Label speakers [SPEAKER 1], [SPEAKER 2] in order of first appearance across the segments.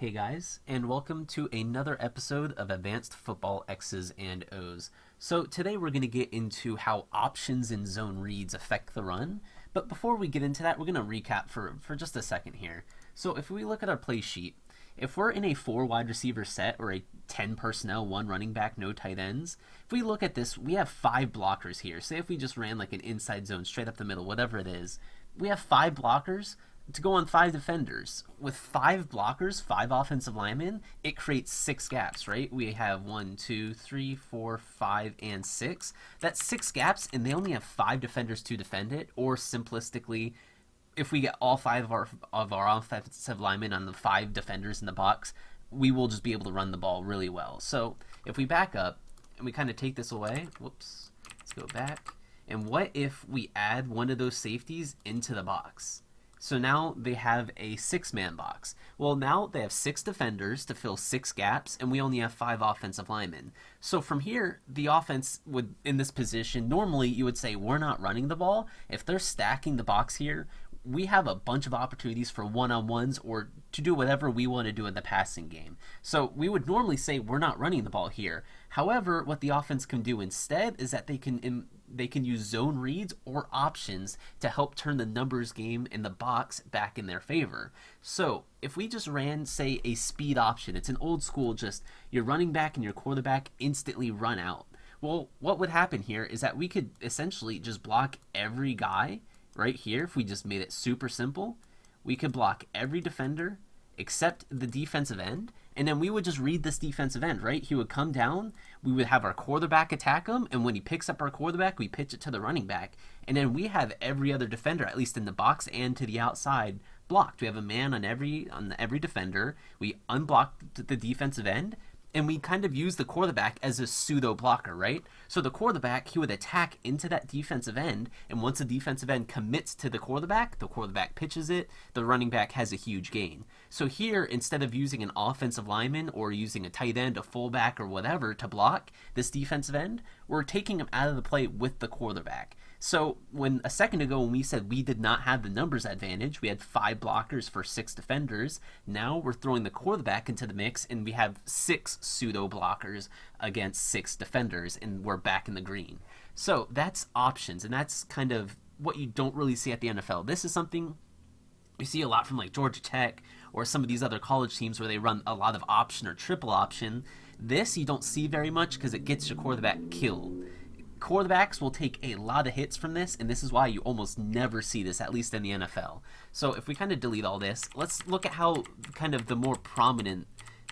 [SPEAKER 1] Hey guys, and welcome to another episode of Advanced Football X's and O's. So today we're going to get into how options and zone reads affect the run. But before we get into that, we're going to recap for just a second here. So if we look at our play sheet, if we're in a 4 wide receiver set or a 10 personnel, 1 running back, no tight ends, if we look at this, we have 5 blockers here. Say if we just ran like an inside zone straight up the middle, whatever it is, we have 5 blockers to go on 5 defenders. With 5 blockers, 5 offensive linemen, it creates 6 gaps, right? We have 1, 2, 3, 4, 5, and 6. That's 6 gaps, and they only have 5 defenders to defend it. Or simplistically, if we get all 5 of our offensive linemen on the 5 defenders in the box, we will just be able to run the ball really well. So if we back up and we kind of take this away, whoops, let's go back. And what if we add one of those safeties into the box? So now they have a 6-man box. Well, now they have 6 defenders to fill 6 gaps, and we only have 5 offensive linemen. So from here, the offense would, in this position, normally you would say we're not running the ball. If they're stacking the box here, we have a bunch of opportunities for one-on-ones or to do whatever we want to do in the passing game. So we would normally say we're not running the ball here. However, what the offense can do instead is that they can use zone reads or options to help turn the numbers game in the box back in their favor. So if we just ran, say, a speed option, it's an old school, just your running back and your quarterback instantly run out. Well, what would happen here is that we could essentially just block every guy right here. If we just made it super simple, we could block every defender except the defensive end, and then we would just read this defensive end, right? He would come down, we would have our quarterback attack him, and when he picks up our quarterback, we pitch it to the running back, and then we have every other defender, at least in the box and to the outside, blocked. We have a man on every defender. We unblock the defensive end, and we kind of use the quarterback as a pseudo blocker, right? So the quarterback, he would attack into that defensive end, and once the defensive end commits to the quarterback pitches it, the running back has a huge gain. So here, instead of using an offensive lineman or using a tight end, a fullback, or whatever to block this defensive end, we're taking him out of the play with the quarterback. So when a second ago when we said we did not have the numbers advantage, we had 5 blockers for 6 defenders, now we're throwing the quarterback into the mix and we have 6 pseudo blockers against 6 defenders, and we're back in the green. So that's options, and that's kind of what you don't really see at the NFL. This is something you see a lot from like Georgia Tech or some of these other college teams where they run a lot of option or triple option. This you don't see very much because it gets your quarterback killed. Quarterbacks will take a lot of hits from this, and this is why you almost never see this, at least in the NFL. So if we kind of delete all this, let's look at how kind of the more prominent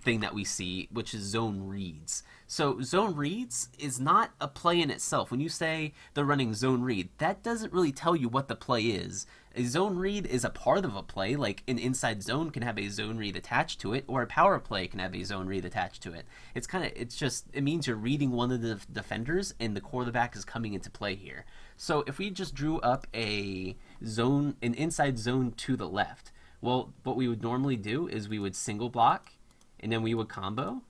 [SPEAKER 1] thing that we see, which is zone reads. So zone reads is not a play in itself. When you say they're running zone read, that doesn't really tell you what the play is. A zone read is a part of a play, like an inside zone can have a zone read attached to it, or a power play can have a zone read attached to it. It means you're reading one of the defenders and the quarterback is coming into play here. So if we just drew up an inside zone to the left, well, what we would normally do is we would single block, and then we would combo,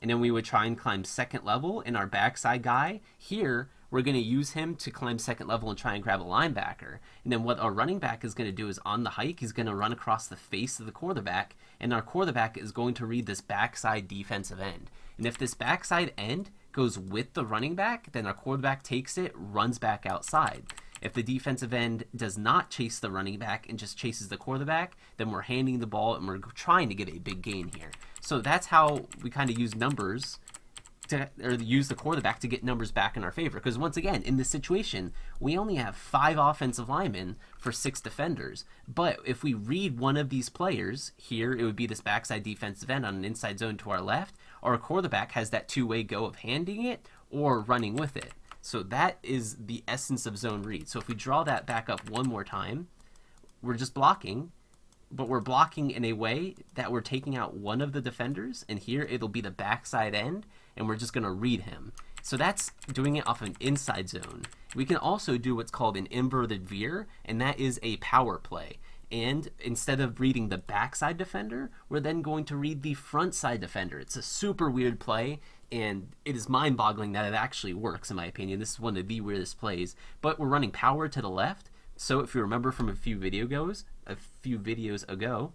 [SPEAKER 1] and then we would try and climb second level, and our backside guy here, we're going to use him to climb second level and try and grab a linebacker. And then what our running back is going to do is on the hike, he's going to run across the face of the quarterback, and our quarterback is going to read this backside defensive end. And if this backside end goes with the running back, then our quarterback takes it, runs back outside. If the defensive end does not chase the running back and just chases the quarterback, then we're handing the ball and we're trying to get a big gain here. So that's how we kind of use numbers use the quarterback to get numbers back in our favor. Because once again, in this situation, we only have 5 offensive linemen for 6 defenders. But if we read one of these players, here it would be this backside defensive end on an inside zone to our left, our quarterback has that two-way go of handing it or running with it. So that is the essence of zone read. So if we draw that back up one more time, we're just blocking, but we're blocking in a way that we're taking out one of the defenders, and here it'll be the backside end, and we're just going to read him. So that's doing it off an inside zone. We can also do what's called an inverted veer, and that is a power play. And instead of reading the backside defender, we're then going to read the front side defender. It's a super weird play, and it is mind-boggling that it actually works, in my opinion. This is one of the weirdest plays. But we're running power to the left, so if you remember from a few videos ago,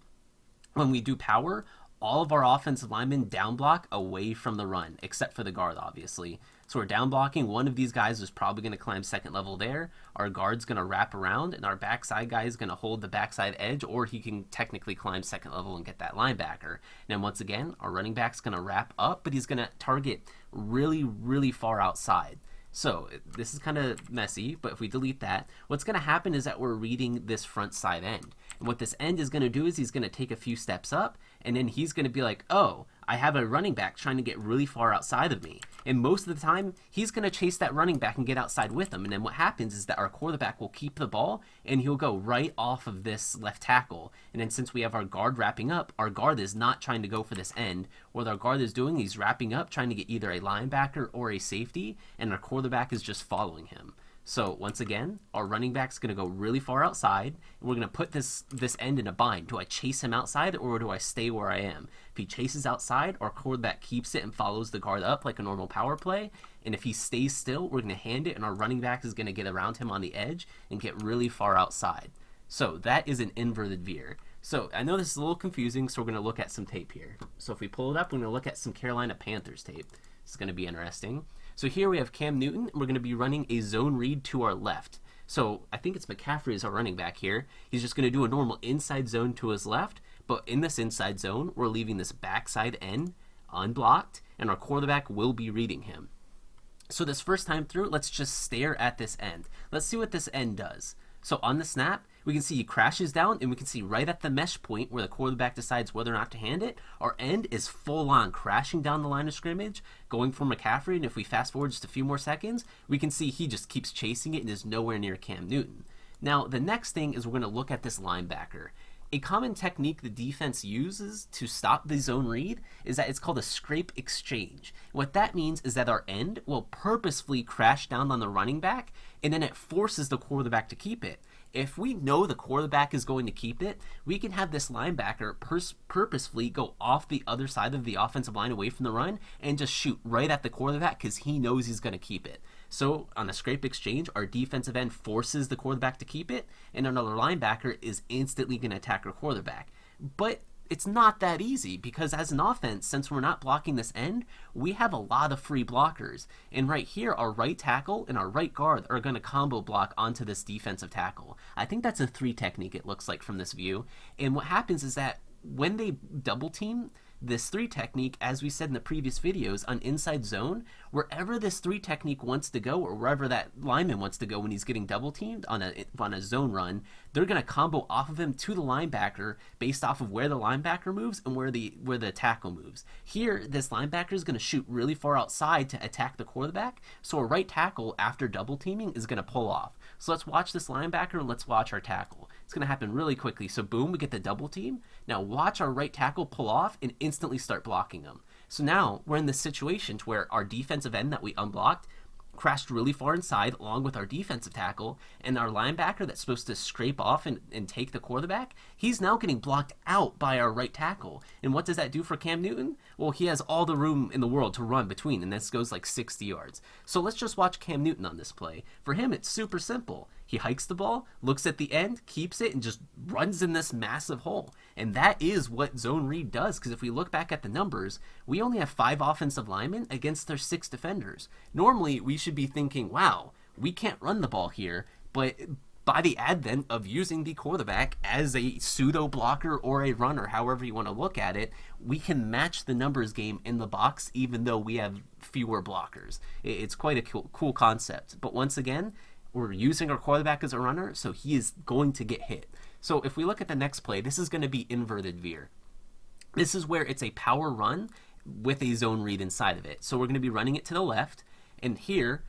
[SPEAKER 1] when we do power, all of our offensive linemen down block away from the run, except for the guard, obviously. So we're down blocking. One of these guys is probably going to climb second level there. Our guard's going to wrap around, and our backside guy is going to hold the backside edge, or he can technically climb second level and get that linebacker. And then once again, our running back's going to wrap up, but he's going to target really, really far outside. So this is kind of messy, but if we delete that, what's going to happen is that we're reading this front side end. And what this end is going to do is he's going to take a few steps up, and then he's going to be like, oh, I have a running back trying to get really far outside of me. And most of the time, he's going to chase that running back and get outside with him. And then what happens is that our quarterback will keep the ball, and he'll go right off of this left tackle. And then since we have our guard wrapping up, our guard is not trying to go for this end. What our guard is doing, he's wrapping up, trying to get either a linebacker or a safety, and our quarterback is just following him. So once again, our running back's going to go really far outside, and we're going to put this end in a bind. Do I chase him outside, or do I stay where I am? If he chases outside, our quarterback keeps it and follows the guard up like a normal power play. And if he stays still, we're going to hand it, and our running back is going to get around him on the edge and get really far outside. So that is an inverted veer. So I know this is a little confusing, so we're going to look at some tape here. So if we pull it up, we're going to look at some Carolina Panthers tape. This is going to be interesting. So here we have Cam Newton, and we're going to be running a zone read to our left. So I think it's McCaffrey is our running back here. He's just going to do a normal inside zone to his left, but in this inside zone, we're leaving this backside end unblocked, and our quarterback will be reading him. So this first time through, let's just stare at this end. Let's see what this end does. So on the snap, we can see he crashes down, and we can see right at the mesh point where the quarterback decides whether or not to hand it, our end is full on crashing down the line of scrimmage, going for McCaffrey, and if we fast forward just a few more seconds, we can see he just keeps chasing it and is nowhere near Cam Newton. Now, the next thing is we're going to look at this linebacker. A common technique the defense uses to stop the zone read is that it's called a scrape exchange. What that means is that our end will purposefully crash down on the running back, and then it forces the quarterback to keep it. If we know the quarterback is going to keep it, we can have this linebacker purposefully go off the other side of the offensive line away from the run and just shoot right at the quarterback because he knows he's going to keep it. So on a scrape exchange, our defensive end forces the quarterback to keep it, and another linebacker is instantly going to attack our quarterback. But it's not that easy because as an offense, since we're not blocking this end, we have a lot of free blockers. And right here, our right tackle and our right guard are going to combo block onto this defensive tackle. I think that's a 3 technique it looks like from this view. And what happens is that when they double team, this 3 technique, as we said in the previous videos, on inside zone, wherever this 3 technique wants to go, or wherever that lineman wants to go when he's getting double teamed on a zone run, they're going to combo off of him to the linebacker based off of where the linebacker moves and where the tackle moves. Here, this linebacker is going to shoot really far outside to attack the quarterback, so a right tackle after double teaming is going to pull off. So let's watch this linebacker and let's watch our tackle. It's going to happen really quickly. So boom, we get the double team. Now watch our right tackle pull off and instantly start blocking him. So now we're in this situation where our defensive end that we unblocked crashed really far inside along with our defensive tackle, and our linebacker that's supposed to scrape off and take the quarterback, he's now getting blocked out by our right tackle. And what does that do for Cam Newton? Well, he has all the room in the world to run between, and this goes like 60 yards. So let's just watch Cam Newton on this play. For him, it's super simple. He hikes the ball, looks at the end, keeps it, and just runs in this massive hole. And that is what zone read does, because if we look back at the numbers, we only have 5 offensive linemen against their 6 defenders. Normally, we should be thinking, wow, we can't run the ball here, but by the advent of using the quarterback as a pseudo blocker or a runner, however you want to look at it, we can match the numbers game in the box even though we have fewer blockers. It's quite a cool concept. But once again, we're using our quarterback as a runner, so he is going to get hit. So if we look at the next play, this is going to be inverted veer. This is where it's a power run with a zone read inside of it. So we're going to be running it to the left, and here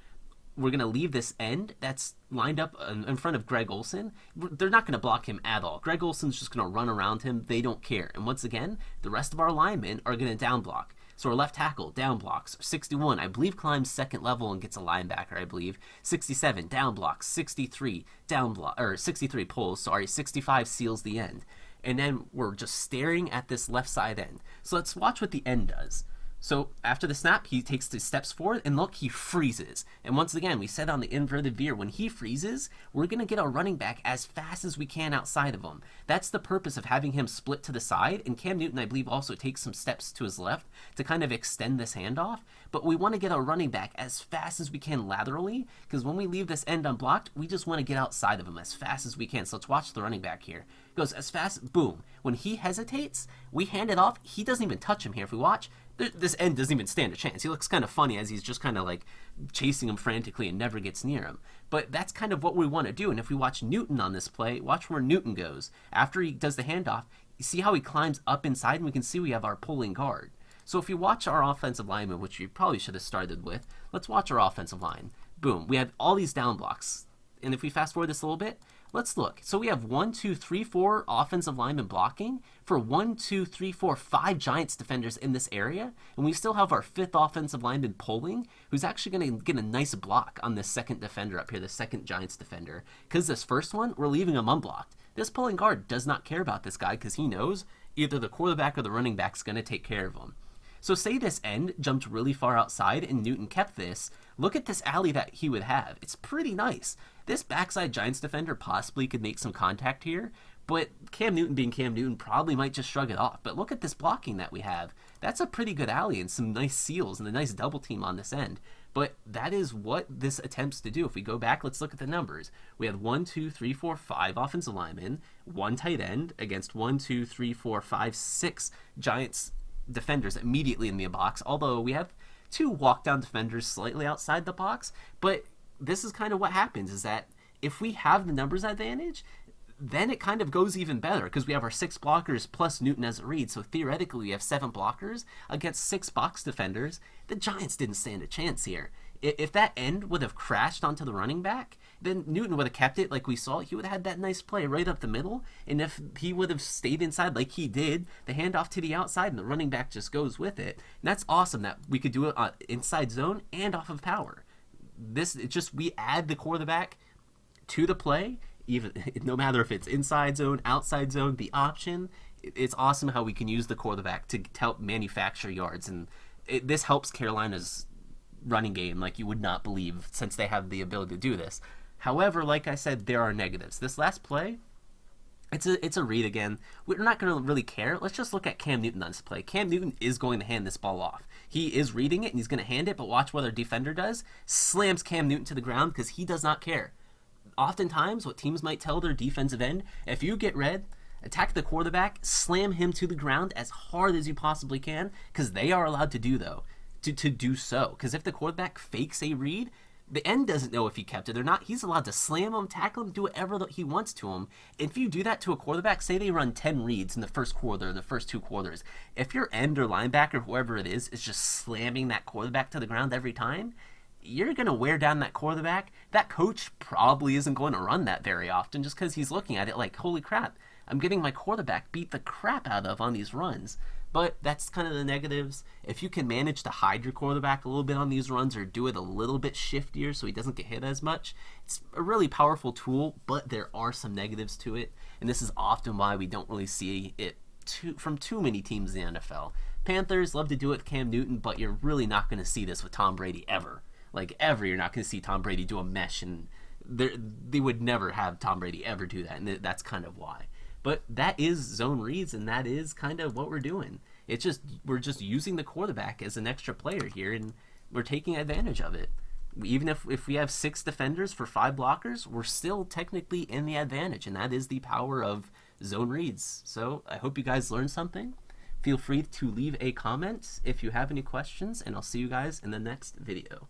[SPEAKER 1] we're going to leave this end that's lined up in front of Greg Olsen. They're not going to block him at all. Greg Olsen's just going to run around him. They don't care. And once again, the rest of our linemen are going to down block. So our left tackle down blocks. 61, I believe, climbs second level and gets a linebacker, I believe. 67, down blocks. 63, down block, or 63 pulls, sorry. 65 seals the end. And then we're just staring at this left side end. So let's watch what the end does. So after the snap, he takes the steps forward, and look, he freezes. And once again, we said on the inverted veer, when he freezes, we're going to get our running back as fast as we can outside of him. That's the purpose of having him split to the side, and Cam Newton, I believe, also takes some steps to his left to kind of extend this handoff. But we want to get our running back as fast as we can laterally, because when we leave this end unblocked, we just want to get outside of him as fast as we can. So let's watch the running back here. Goes as fast, boom. When he hesitates, we hand it off. He doesn't even touch him here. If we watch, this end doesn't even stand a chance. He looks kind of funny as he's just kind of like chasing him frantically and never gets near him. But that's kind of what we want to do. And if we watch Newton on this play, watch where Newton goes. After he does the handoff, you see how he climbs up inside, and we can see we have our pulling guard. So if you watch our offensive lineman, which you probably should have started with, let's watch our offensive line. Boom, we have all these down blocks. And if we fast forward this a little bit, let's look. So we have 1, 2, 3, 4 offensive linemen blocking for 1, 2, 3, 4, 5 Giants defenders in this area. And we still have our 5th offensive lineman pulling, who's actually going to get a nice block on this second defender up here, the second Giants defender. Because this first one, we're leaving him unblocked. This pulling guard does not care about this guy because he knows either the quarterback or the running back is going to take care of him. So say this end jumped really far outside and Newton kept this. Look at this alley that he would have. It's pretty nice. This backside Giants defender possibly could make some contact here, but Cam Newton being Cam Newton probably might just shrug it off. But look at this blocking that we have. That's a pretty good alley and some nice seals and a nice double team on this end. But that is what this attempts to do. If we go back, let's look at the numbers. We have 1, 2, 3, 4, 5 offensive linemen, 1 tight end against 1, 2, 3, 4, 5, 6 Giants defenders immediately in the box, although we have 2 walk down defenders slightly outside the box. But this is kind of what happens, is that if we have the numbers advantage, then it kind of goes even better because we have our 6 blockers plus Newton as a read. So theoretically we have 7 blockers against 6 box defenders. The Giants didn't stand a chance here. If that end would have crashed onto the running back, then Newton would have kept it like we saw. He would have had that nice play right up the middle. And if he would have stayed inside like he did, the handoff to the outside and the running back just goes with it. And that's awesome that we could do it on inside zone and off of power. We add the quarterback to the play, even no matter if it's inside zone, outside zone, the option. It's awesome how we can use the quarterback to help manufacture yards. And this helps Carolina's running game like you would not believe, since they have the ability to do this. However, like I said, there are negatives. This last play, it's a read again. We're not going to really care. Let's just look at Cam Newton on this play. Cam Newton is going to hand this ball off. He is reading it and he's going to hand it, but watch what our defender does. Slams Cam Newton to the ground because he does not care. Oftentimes, what teams might tell their defensive end, if you get red, attack the quarterback, slam him to the ground as hard as you possibly can, because they are allowed to do do so. Because if the quarterback fakes a read, the end doesn't know if he kept it or not. He's allowed to slam him, tackle him, do whatever he wants to him. And if you do that to a quarterback, say they run 10 reads in the first quarter, the first 2 quarters, if your end or linebacker, whoever it is just slamming that quarterback to the ground every time, you're going to wear down that quarterback. That coach probably isn't going to run that very often just because he's looking at it like, holy crap, I'm getting my quarterback beat the crap out of on these runs. But that's kind of the negatives. If you can manage to hide your quarterback a little bit on these runs or do it a little bit shiftier so he doesn't get hit as much, it's a really powerful tool, but there are some negatives to it. And this is often why we don't really see it from too many teams in the NFL. Panthers love to do it with Cam Newton, but you're really not going to see this with Tom Brady ever. Like ever, you're not going to see Tom Brady do a mesh, and they would never have Tom Brady ever do that, and that's kind of why. But that is zone reads, and that is kind of what we're doing. We're just using the quarterback as an extra player here, and we're taking advantage of it. Even if we have 6 defenders for 5 blockers, we're still technically in the advantage, and that is the power of zone reads. So I hope you guys learned something. Feel free to leave a comment if you have any questions, and I'll see you guys in the next video.